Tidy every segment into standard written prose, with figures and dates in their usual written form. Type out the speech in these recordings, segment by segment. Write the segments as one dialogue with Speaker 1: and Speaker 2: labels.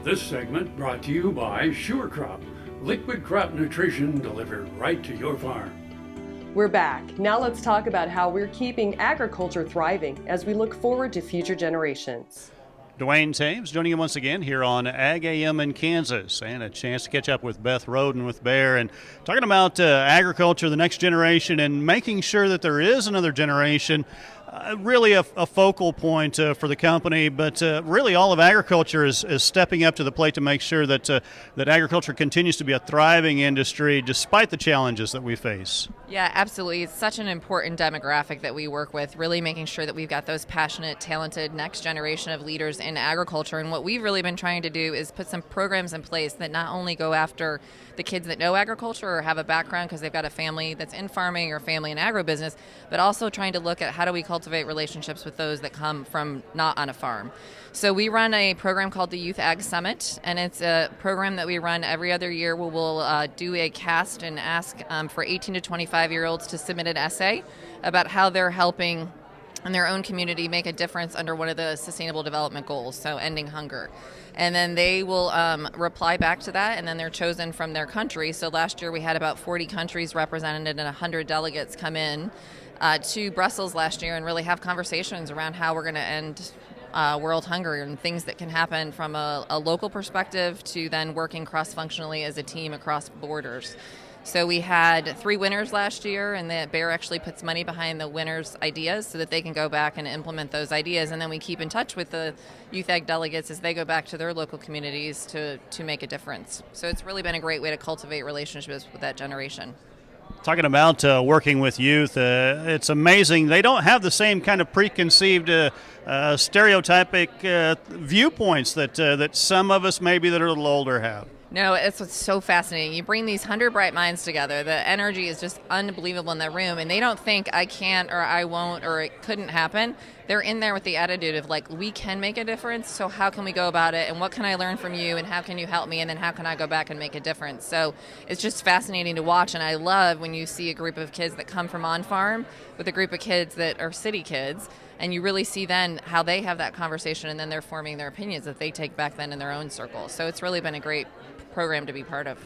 Speaker 1: This segment brought to you by Sure Crop, liquid crop nutrition delivered right to your farm.
Speaker 2: We're back. Now let's talk about how we're keeping agriculture thriving as we look forward to future generations.
Speaker 3: Duane Toews joining you once again here on Ag AM in Kansas, and a chance to catch up with Beth Roden with Bear and talking about agriculture, the next generation, and making sure that there is another generation. Really a focal point for the company, but really all of agriculture is stepping up to the plate to make sure that that agriculture continues to be a thriving industry despite the challenges that we face.
Speaker 4: Yeah, absolutely. It's such an important demographic that we work with, really making sure that we've got those passionate, talented next generation of leaders in agriculture. And what we've really been trying to do is put some programs in place that not only go after the kids that know agriculture or have a background because they've got a family that's in farming or family in agribusiness, but also trying to look at how do we cultivate relationships with those that come from not on a farm. So we run a program called the Youth Ag Summit, and it's a program that we run every other year where we'll do a cast and ask for 18 to 25-year-olds to submit an essay about how they're helping in their own community make a difference under one of the Sustainable Development Goals, so ending hunger. And then they will reply back to that, and then they're chosen from their country. So last year we had about 40 countries represented and 100 delegates come in to Brussels last year and really have conversations around how we're going to end world hunger and things that can happen from a local perspective to then working cross-functionally as a team across borders. So we had 3 winners last year, and the Bear actually puts money behind the winners' ideas so that they can go back and implement those ideas. And then we keep in touch with the Youth Ag delegates as they go back to their local communities to make a difference. So it's really been a great way to cultivate relationships with that generation.
Speaker 3: Talking about working with youth, it's amazing. They don't have the same kind of preconceived stereotypic viewpoints that some of us maybe that are a little older have.
Speaker 4: No, it's what's so fascinating. You bring these 100 bright minds together. The energy is just unbelievable in that room, and they don't think I can't or I won't or it couldn't happen. They're in there with the attitude of like, we can make a difference, so how can we go about it, and what can I learn from you, and how can you help me, and then how can I go back and make a difference? So it's just fascinating to watch, and I love when you see a group of kids that come from on-farm with a group of kids that are city kids, and you really see then how they have that conversation, and then they're forming their opinions that they take back then in their own circle. So it's really been a great program to be part of.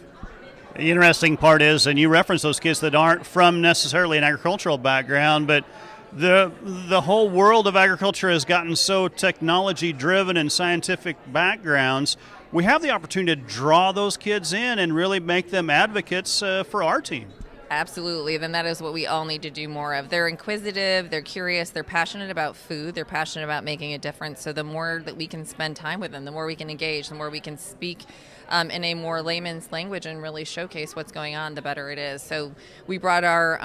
Speaker 3: The interesting part is, and you reference those kids that aren't from necessarily an agricultural background, but the whole world of agriculture has gotten so technology driven and scientific backgrounds. We have the opportunity to draw those kids in and really make them advocates for our team.
Speaker 4: Absolutely. Then that is what we all need to do more of. They're inquisitive, they're curious, they're passionate about food, they're passionate about making a difference. So the more that we can spend time with them, the more we can engage, the more we can speak in a more layman's language and really showcase what's going on, the better it is. So we brought our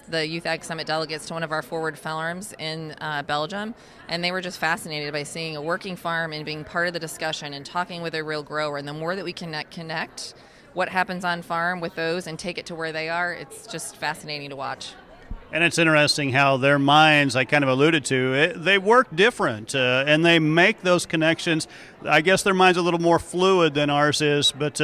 Speaker 4: the Youth Ag Summit delegates to one of our forward farms in Belgium, and they were just fascinated by seeing a working farm and being part of the discussion and talking with a real grower. And the more that we connect what happens on farm with those and take it to where they are, it's just fascinating to watch.
Speaker 3: And it's interesting how their minds, I kind of alluded to, they work different and they make those connections. I guess their mind's a little more fluid than ours is, but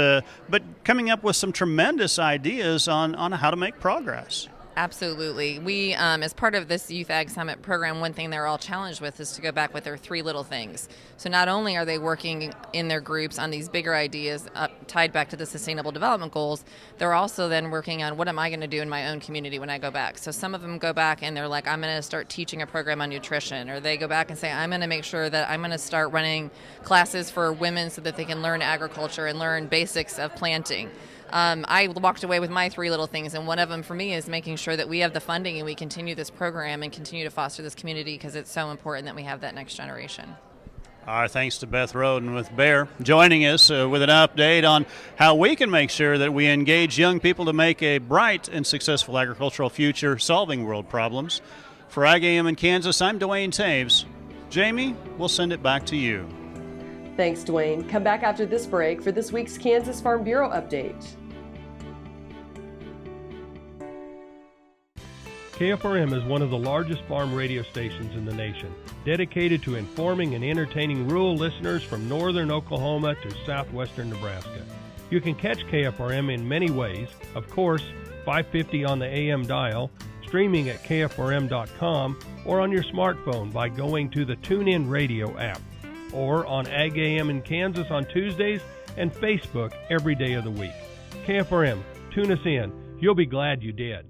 Speaker 3: coming up with some tremendous ideas on how to make progress.
Speaker 4: Absolutely. We, as part of this Youth Ag Summit program, one thing they're all challenged with is to go back with their 3 little things. So not only are they working in their groups on these bigger ideas tied back to the Sustainable Development Goals, they're also then working on what am I going to do in my own community when I go back. So some of them go back and they're like, I'm going to start teaching a program on nutrition, or they go back and say, I'm going to make sure that I'm going to start running classes for women so that they can learn agriculture and learn basics of planting. I walked away with my 3 little things, and one of them for me is making sure that we have the funding and we continue this program and continue to foster this community because it's so important that we have that next generation.
Speaker 3: Our thanks to Beth Roden with Bear joining us with an update on how we can make sure that we engage young people to make a bright and successful agricultural future solving world problems. For Ag AM in Kansas, I'm Duane Toews. Jamie, we'll send it back to you.
Speaker 2: Thanks, Duane. Come back after this break for this week's Kansas Farm Bureau update.
Speaker 5: KFRM is one of the largest farm radio stations in the nation, dedicated to informing and entertaining rural listeners from northern Oklahoma to southwestern Nebraska. You can catch KFRM in many ways, of course, 550 on the AM dial, streaming at kfrm.com, or on your smartphone by going to the TuneIn Radio app. or on Ag AM in Kansas on Tuesdays and Facebook every day of the week. KFRM, tune us in. You'll be glad you did.